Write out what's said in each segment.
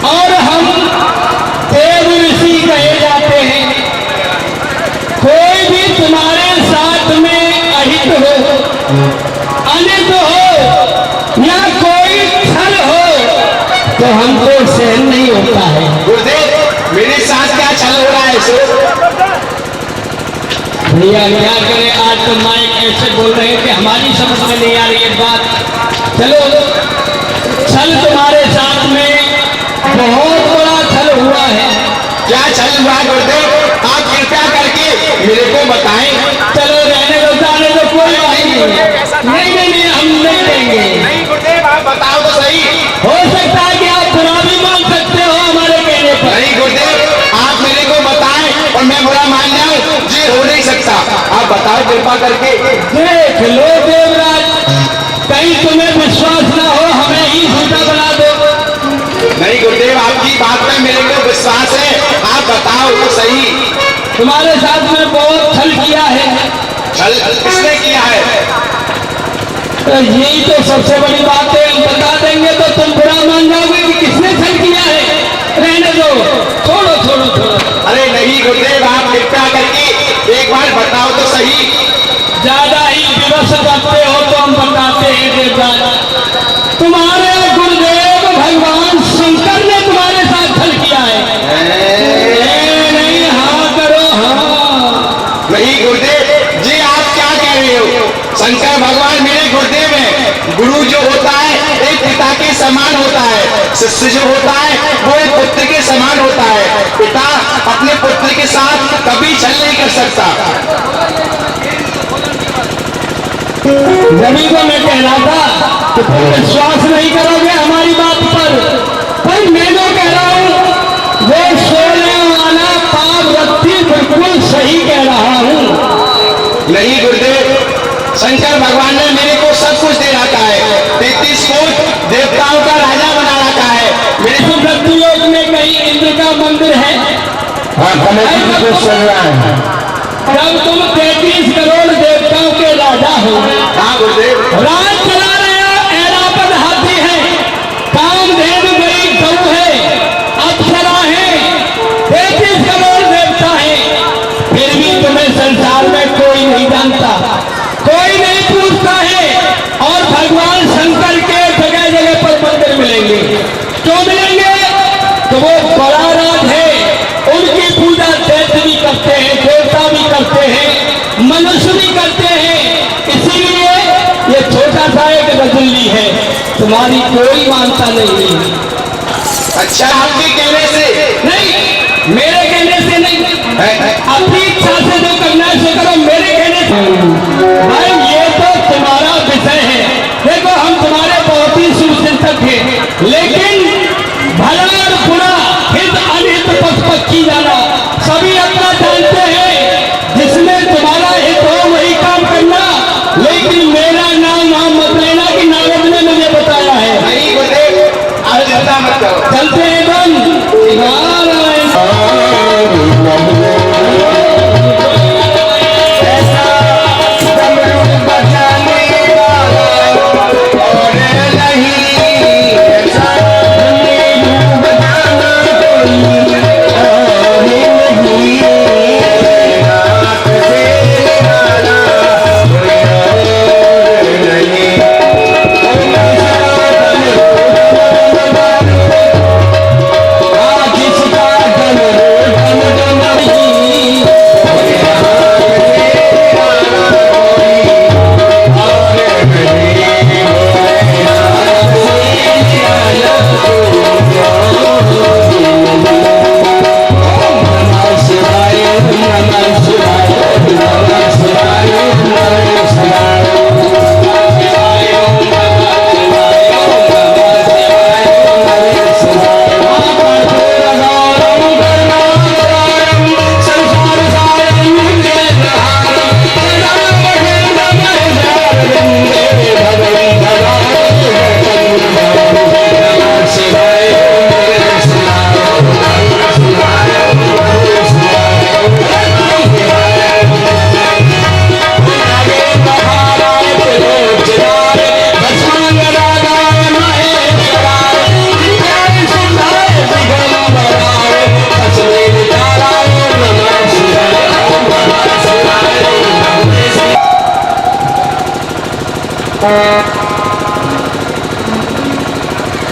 और हम देव ऋषि कहे जाते हैं। कोई भी तुम्हारे साथ में अहित हो, अनित हो या कोई छल हो तो हमको सहन नहीं होता है। गुरुदेव मेरे साथ क्या छल हो रहा है सो? भैया क्या करें, आज तो माइक ऐसे बोल रहे हैं कि हमारी समझ में नहीं आ रही है बात। चलो, छल तुम्हारे साथ में बहुत बड़ा छल हुआ है। क्या छल हुआ गुरुदेव? आप कृपया करके मेरे को बताएं। चलो रहने दो, जाने दो, कोई बात नहीं, नहीं हम नहीं देंगे। नहीं गुरुदेव आप बताओ तो सही। हो सकता है कि आप बुरा भी मान सकते हो हमारे कहने पर। नहीं गुरुदेव आप मेरे को बताएं और मैं बुरा मान जाऊं, ये हो नहीं सकता। आप बताओ कृपा करके। देख लो देवराज, कहीं तुम्हें विश्वास ना हो, हमें ही झूठा बना दो। नहीं गुरुदेव आपकी बात में मेरे को विश्वास है, आप बताओ तो सही। तुम्हारे साथ में बहुत छल किया है। छल किसने किया है? तो यही तो सबसे बड़ी बात है, हम बता देंगे तो तुम बुरा मान जाओगे कि किसने छल किया है। रहने दो, छोड़ो छोड़ो छोड़ो। अरे नहीं गुरुदेव आप कृपया करके एक बार बताओ तो सही। ज्यादा ही विवश करते हो तो हम बताते हैं देवराज, तुम्हारे गुरुदेव भगवान शंकर ने तुम्हारे साथ छल किया है। नहीं हाँ करो, हाँ। नहीं गुरुदेव जी आप क्या कह रहे हो? शंकर भगवान मेरे गुरुदेव हैं। गुरु जो होता है एक पिता के समान होता है, शिष्य जो होता है वो एक पुत्र के समान होता है। पिता अपने पुत्र के साथ कभी छल नहीं कर सकता। जभी को मैं कह रहा था कि तुम विश्वास नहीं करोगे हमारी बात पर मैं जो कह रहा हूँ वो सोने वाला पावरत्ती बिल्कुल सही कह रहा हूँ। नहीं गुरुदेव शंकर भगवान ने मेरे को सब कुछ दे रखा है। 33 कोट देवताओं का राजा बना रखा है। मेरे को मृत्युलोक में कहीं इंद्र का मंदिर है। जब तुम 33 करोड़ देवताओं के राजा हो, हाँ गुरुदेव राज चला रहे हो, ऐरावत हाथी है, कामधेनु गई गऊ है, अप्सरा है, 33 करोड़ देवता है, फिर भी तुम्हें संसार में कोई नहीं जानता, कोई नहीं पूछता है। और भगवान शंकर के जगह जगह पर मंदिर मिलेंगे। क्यों मिलेंगे? तो वो बड़ा राज है, उनकी पूजा दैत्य भी करते हैं, देवता भी करते हैं, मनुष्य भी करते हैं। इसीलिए ये छोटा सा एक रजल्ली है, तुम्हारी कोई मानता नहीं है। अच्छा आपके कहने से? नहीं, मेरे कहने से नहीं, अपनी इच्छा से जो करना है सो करो, मेरे कहने से। भाई ये तो तुम्हारा विषय है। देखो हम तुम्हारे बहुत ही सुचिंतक हैं, लेकिन भला और बुरा, हित अनित पक्षी जाना सभी अपना जानते हैं। जिसमें तुम्हारा हित हो वही काम करना, लेकिन मेरा नाम मत लेना कि नारद ने मुझे बताया है। नहीं गुरुदेव आप चिंता मत करो। चलते हैं जिस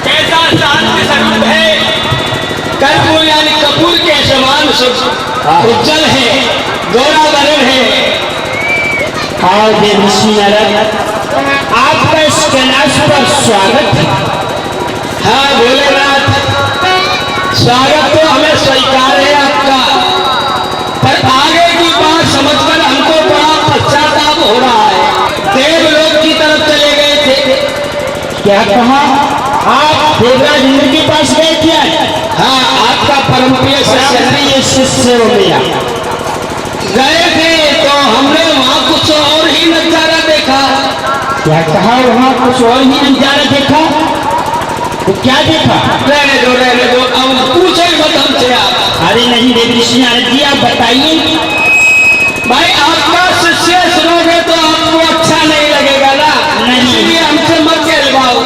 कैसा शांत स्वरूप है, कर्पूर यानी कपूर के समान उज्जवल है, गोरा वरण है। आओ देव ऋषि नारद, आपका इस कैलाश पर स्वागत है। हाँ भोलेनाथ, स्वागत तो हमें स्वीकार है आपका, पर आगे की बात समझकर हमको बड़ा पश्चाताप हो रहा है। देवलोक की तरफ चले गए थे। क्या कहा? आप देवराज इंद्र के पास गए थे? हाँ, आपका परम प्रिय शिष्य हो गया। गए थे तो हमने वहाँ कुछ और ही नजारा देखा। क्या कहा? वहाँ कुछ और ही नजारा देखा? तो क्या देखा? रहने दो अब पूछो ही मत हमसे आप। अरे नहीं देव ऋषि नारद जी, आप बताइए। भाई आपका शिष्य सुनोगे तो आपको अच्छा नहीं लगेगा ना, नहीं। इसलिए हमसे मत कहलवाओ।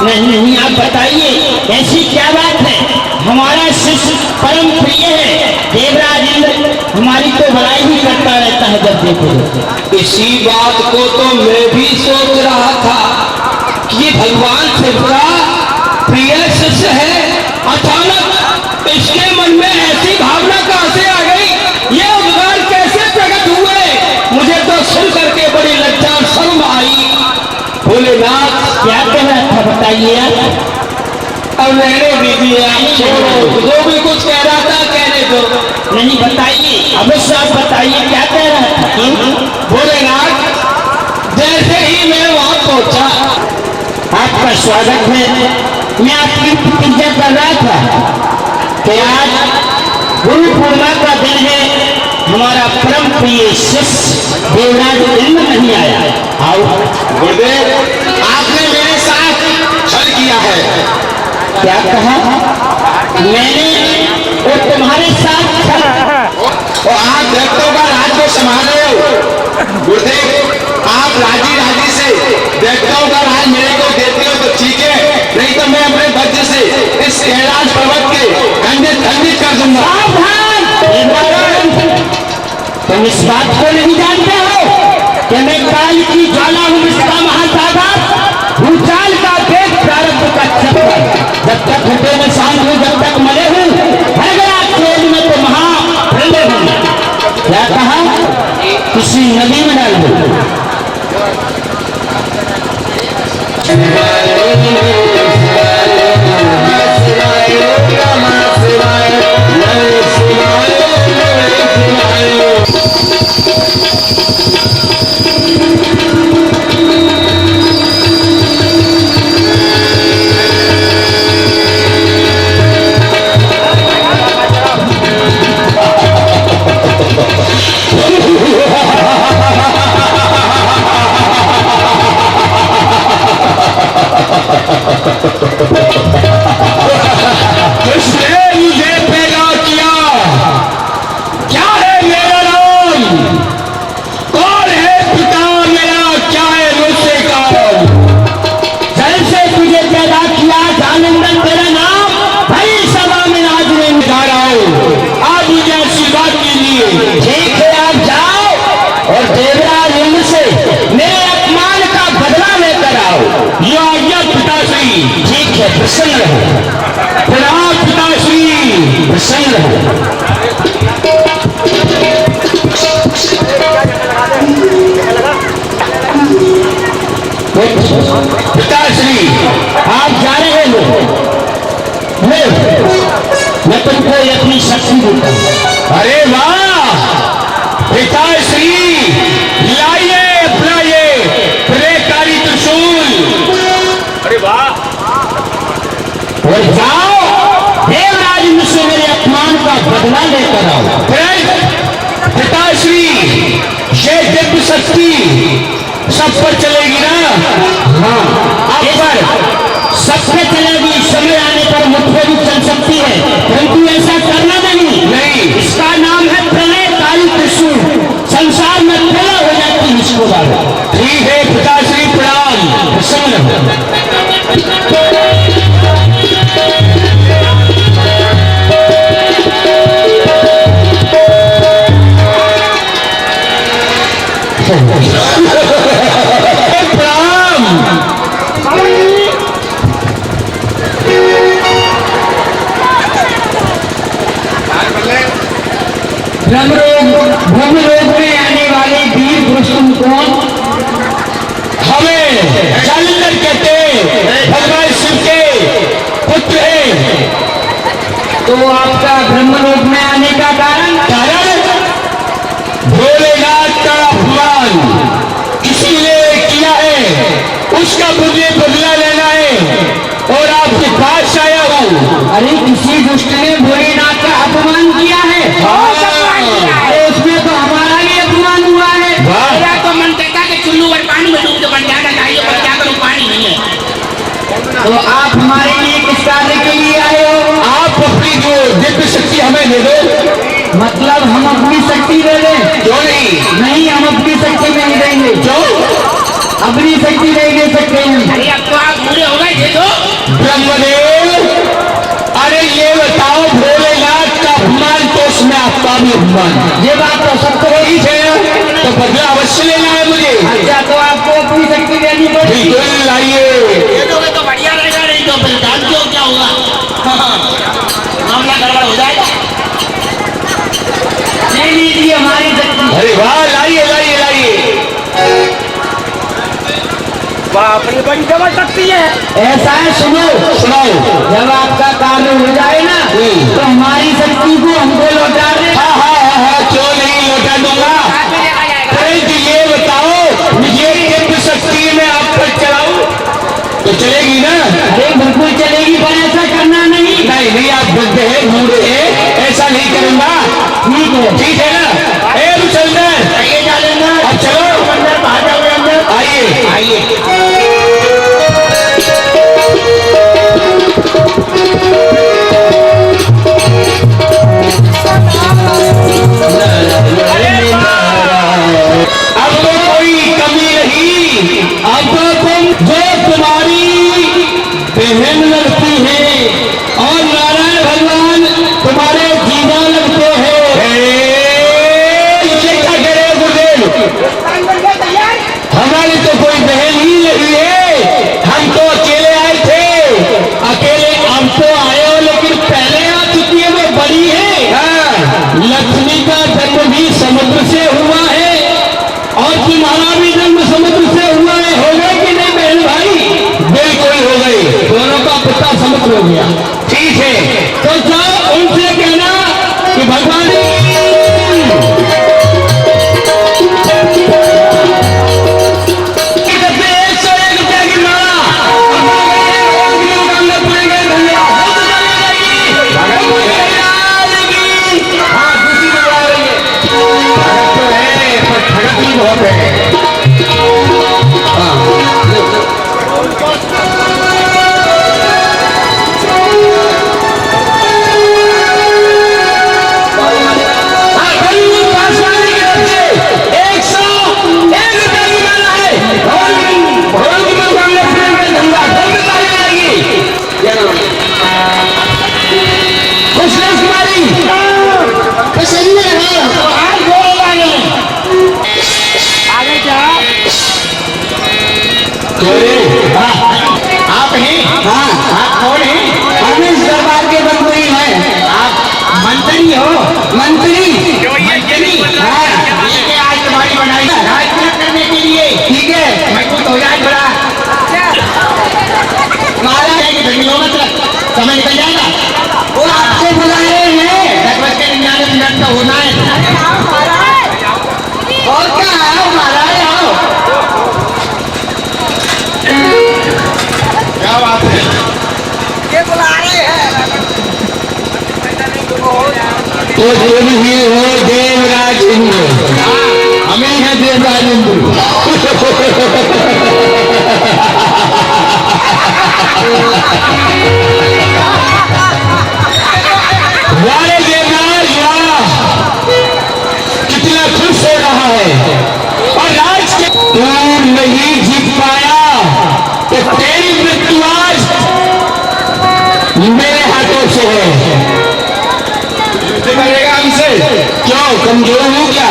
नहीं, आप बताइए ऐसी क्या बात है? हमारा शिष्य परम प्रिय है, देवराज इंद्र हमारी तो बड़ाई ही करता रहता है जब देखो। इसी बात को तो मैं भी सोच रहा था कि भगवान शिव का प्रिय शिष्य है, अचानक इसके मन में ऐसी भावना कहां से आ गई, ये उद्गार कैसे प्रकट हुए? मुझे तो सुन करके बड़ी लज्जा और शर्म आई। भोलेनाथ, क्या कह रहा था बताइए आप? अब रहने दीजिए, आप छोड़ो, जो भी कुछ कह रहा था कहने दो। नहीं बताइए, अवश्य आप बताइए क्या कह रहा था? भोलेनाथ, जैसे ही मैं वहां पहुंचा, आपका स्वागत है। मैं आपकी प्रतिज्ञा कर रहा था कि आज गुरु पूर्णिमा का दिन है, हमारा परम प्रिय शिष्य देवराज इंद्र नहीं आया। आओ। गुरुदेव, आपने मेरे साथ छल किया है। क्या कहा? मैंने वो तुम्हारे साथ छल। और आप दैत्यों का राज को संभाल रहे हो। गुरुदेव, आप राजी राजी से दैत्यों का राज मेरे को देते हो तो ठीक है, नहीं तो मैं अपने वज्र से इस कैलाश पर्वत के खंडित कर दूंगा। सावधान! तुम इस बात को नहीं जानते हो कि मैं काल की ज्वाला हूं, इसका महासागर, भूचाल का वेग, प्रारब्ध का चक्र। जब तक हृदय में शांत हूं, जब तक मरे हूं, भरगड़ा क्रोध में तो महाप्रलय हूं। क्या कहा? किसी नदी में डाल दो। किसने मुझे पैदा किया? क्या है मेरा नाम? कौन है पिता मेरा? क्या है मुझसे काम? जैसे तुझे पैदा किया जानंदन तेरा नाम, भाई सभा में आज मैं जा रहा हूं, आप मुझे आशीर्वाद कीजिए। ठीक है, आप जाओ और देवराज इंद्र से मेरे अपमान का बदला लेकर आओ। यह आज्ञा पिताश्री। ठीक है, प्रसन्न रहो, प्रणाम पिताश्री। प्रसन्न रहो। पिताश्री, आप जा रहे हो, मैं तुमको अपनी शक्ति देता हूं। अरे वाह पिताश्री, लाइए अपना ये प्रेकारी त्रिशूल। अरे वाह, और जाओ देवराज इंद्र से मेरे अपमान का बदला लेकर आओ। पिताश्री, ये दिव्य शक्ति सब पर चलेगी ना? हाँ, आप पर सब पे चलेगी, समय आने पर मुझे भी चल सकती है, परंतु ऐसा करना नहीं। इसका नाम है प्रलयकारी त्रिशूल। संसार में प्रलय हो जाती है इसको डालो। ठीक है पिताश्री, प्रणाम। प्रसन्न रहो। प्रणाम। ब्रह्मलोक में आने वाले वीर पुरुष कौन? हमें जालंधर कहते हैं, भगवान शिव के पुत्र हैं। तो आपका ब्रह्मलोक में आने का कारण? भोलेनाथ का अपमान किसी ने किया है, उसका मुझे बदला लेना है और आपके पास आया हूँ। अरे किसी दुष्ट ने भोलेनाथ का अपमान किया है? अरे उसमें तो हमारा भी अपमान हुआ है। मेरा तो मन कहता है कि चुल्लू और पानी में डूब के बन जाना चाहिए, पर क्या करूं, पानी नहीं है। तो आप हमारे लिए किस कार्य के लिए आए हो? आप अपनी जो दिव्य शक्ति हमें दे दो। मतलब हम अपनी शक्ति दे दें? क्यों नहीं? नहीं, हम अपनी शक्ति नहीं देंगे। क्यों? अपनी शक्ति नहीं दे सकते हैं। अरे अब तो आप पूरे हो गए, दे दो। ब्रह्मदेव, अरे ये बताओ, भोलेनाथ का अपमान तो उसमें आपका भी अपमान। ये बात तो सबको होगी ठीक है, तो बदला अवश्य लेना है मुझे। अच्छा, तो आपको अपनी शक्ति देनी पड़ेगी। बिल्कुल लाइए। दे दोगे तो बढ़िया रहेगा, नहीं तो फिर जानते हो क्या होगा, मामला गड़बड़ हो जाएगा। ले लीजिए हमारी शक्ति। अरे वाह, लाइए लाइए लाइए। अपनी बड़ी जबरदस्ती सकती है। ऐसा है, सुनो सुनाओ। जब आपका कार्य हो जाए ना तो हमारी शक्ति को हमको लौटा दे। हाँ, क्यों नहीं लौटा दूंगा। परंतु ये बताओ, ये दिव्य शक्ति में आप पर चलाऊं तो चलेगी ना? अरे बिल्कुल चलेगी, पर ऐसा करना नहीं। नहीं, आप बुद्ध है, मूर्ख है, ऐसा नहीं करूंगा। ठीक है, ठीक है ना? ए मुसलमान, आइए जालेंद्र, अब चलो अंदर बाहर जाओ, अंदर आइए। आइए। अब तो कोई कमी नहीं। अब तो तुम जो तुम्हारी बहन लगती है और नारायण भगवान तुम्हारे जीवा लगते हैं। ये क्या कह रहे हो गुरुदेव? हमारी तो कोई बहन ही नहीं है, हम तो अकेले आए थे। अकेले हम तो आए हो, लेकिन पहले आ चुकी है, वो बड़ी है। हाँ, लक्ष्मी का जन्म भी समुद्र से हुआ है और तुम्हारा भी जन्म समुद्र से हुआ है। हो गए कि नहीं बहन भाई? बिल्कुल हो गई, दोनों का पिता समुद्र हो गया। ठीक है, तो जाओ उनसे कहना कि भगवान आप हैं? हाँ, आप कौन हैं? हम इस दरबार के मंत्री हैं। आप मंत्री हो? मंत्री? हाँ, ये आज तुम्हारी बनाई राजपूत करने के लिए। ठीक है, मजबूत हो जाए थोड़ा। महाराज है कि धनियों मत समय निकल जाएगा। वो आपको बुला रहे हैं। 10:99 तो होना है। और क्या आओ महाराज, आओ। क्या बात है? ये बुला रहे हैं। तो देव ही हो देवराज इंद्र। हमें है देवराज इंद्र। वारे देवराज वाह, कितना खुश हो रहा है। और राज के तू नहीं जीत पाया तो तेरी मृत्यु आज मेरे हाथों से है। करेगा हमसे? क्यों, कमजोर हो क्या?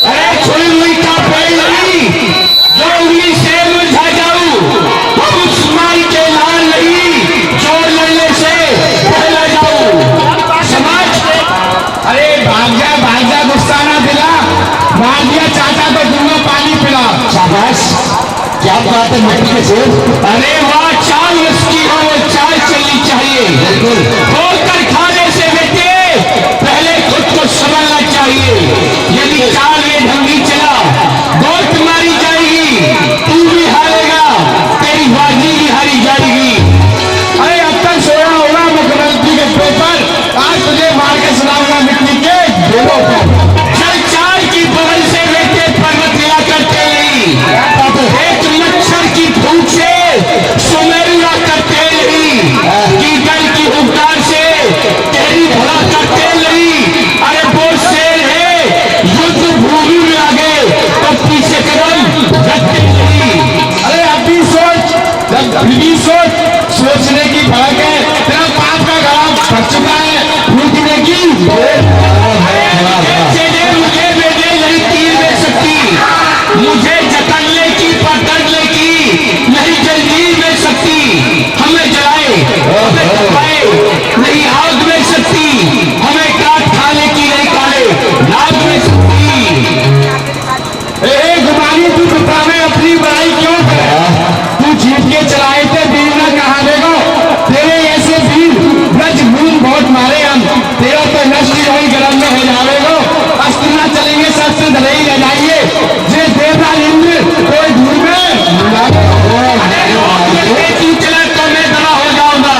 अरे छोड़ी हुई का पैर नहीं, जो उंगली से मुझा जाऊं, हम उस माई के लाल नहीं, जो लड़ने से बात है मिट्टी के सेब। अरे वाह, चाल उसकी हो वो चाल चलनी चाहिए। बिल्कुल होकर खाने से बेटे पहले खुद को संभालना चाहिए। यदि चाल ये ढंगी चला, गोट मारी जाएगी, तू भी हारेगा, तेरी बाजी भी हारी जाएगी। अरे अब तक सोया होगा मुख्यमंत्री के पेपर, आज तुझे मार के सुनाऊंगा मिट्टी के ढेरों पर। चल चाल की बगल से बेटे पर्वत लिया करते नहीं, एक मच्छर की फूंक से सुमेरुआ करते नहीं, कीकल की हुक्कार से तेरी भला करते नहीं। अरे वो शेर है, युद्ध भूमि में आगे तो पीछे कदम रखते नहीं। अरे अभी सोच, जब भी सोचने की फर्क है। तेरा पाप का गला फट चुका है, फूटने की मुझे बेटे नहीं तीर दे सकती, मुझे जकड़ने की पकड़ने की नहीं जल्दी मिल सकती। हमें जलाए हमें तपाए नहीं आग मिल सकती, हमें काट खाने की नहीं काले नाग मिल सकती। गुमानी तू पिता में अपनी बड़ाई क्यों करे? तू जीत के चलाए थे वीर न कहाने को, तेरे ऐसे वीर ब्रज भून बहुत मारे हम, तेरा तो नष्ट ही गरम में हो जाएगा। अस्त्र न चलेंगे शस्त्र धरे ही रह जाइए। जे देवता इंद्र कोई धूल में तू चला तो मैं दवा हो जाऊंगा।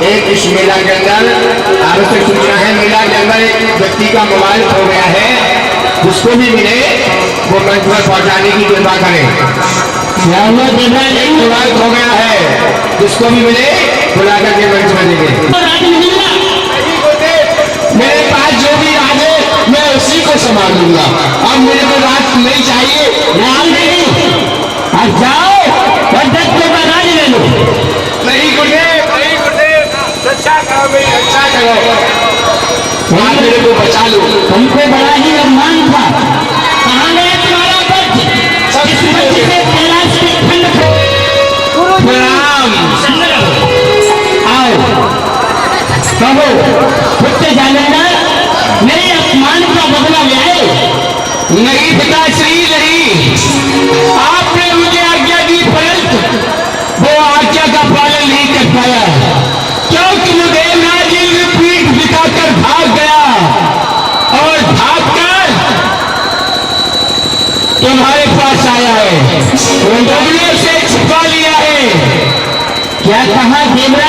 एक इस मेला के अंदर आवश्यक सूचना है, मेला के अंदर एक व्यक्ति का मोबाइल खो गया है, जिसको भी मिले वो मंच पर पहुंचाने की कृपा करें। मोबाइल खो गया है, जिसको भी मिले बुला करके मंच पर देंगे। मेरे पास जो भी राज है मैं उसी को संभाल लूंगा। अब मेरे को राज नहीं चाहिए, राज नहीं, अब जाओ राज ले लो। नहीं गुरुदेव, नहीं गुरुदेव, रक्षा करो भाई, रक्षा करो। आप मेरे को बचा लो। तुमको बड़ा ही अभिमान था। कहाँ गया तुम्हारा वज्र? इस वज्र से कैलाश के खंड प्रणाम। आओ कहो पुत्र जालंधर, मेरे अपमान का बदला ले आए। नहीं पिताश्री नहीं, आपने मुझे आज्ञा दी परंतु वो आज्ञा का पालन नहीं कर पाया, क्योंकि मुझे नाजिल पीठ दिखाकर भाग गया और भागकर तुम्हारे पास आया है, तुमने से छिपा लिया है। क्या कहा देवराज?